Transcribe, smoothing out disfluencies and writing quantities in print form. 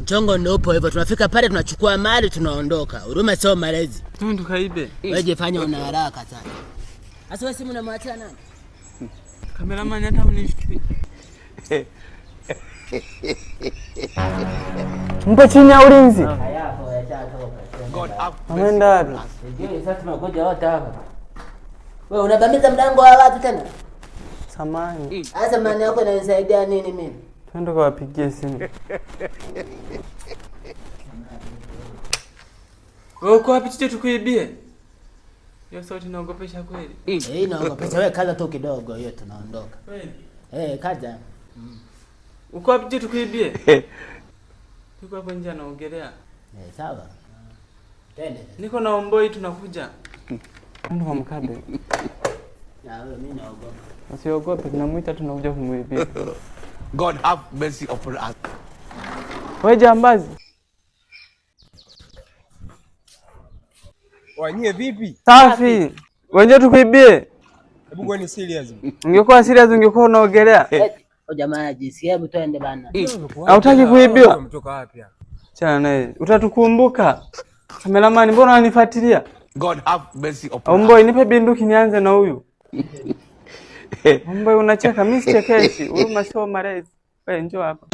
Mchongo ndio upo hivyo. Tunafika pale tunachukua mali tunaondoka. Huruma sio malezi. Twende tukaibe. Wewe jifanye una haraka sana. Sasa wewe simu unamwachia nani? Cameraman hata mnifikiri. Mpe chini ya ulinzi. Hayapo yatatoka. Ameenda wapi? Ndio sasa tunakuja wote hapa. Wewe unabamiza mlango wa watu tena? Samani. Sasa maana yako inanisaidia nini mimi? Twende kwa wapigie simu. Wewe uko wapi tuje tukuibie? Hiyo sauti inaogopesha kweli. Inaogopesha. Wewe kaza tu kidogo hiyo tunaondoka. Kweli? Kaza. Uko wapi tuje tukuibie? Niko hapo nje naogelea. Sawa. Twende. Niko na Omboi tunakuja. Ndio kwa mkabe. Wewe mimi naogopa. Usiogope, tunamuita tunakuja kumuibia. God have mercy upon us. Wewe jambazi. Wanyie vipi? Safi. Wenje tukuibie. Hebu kwa ni serious. Ungekuwa serious ungekuwa unaogelea. Jamaa jisikia hebu twende bana. Hautaki kuibiwa? Umetoka wapi hapa? Chana naye. Utatukumbuka. Cameraman mbona unanifuatilia? God have mercy upon us. Omboi nipe binduki nianze na huyu. Omboi unacheka, mimi sichekeshi. Huruma sio malezi. Wewe njoo hapa.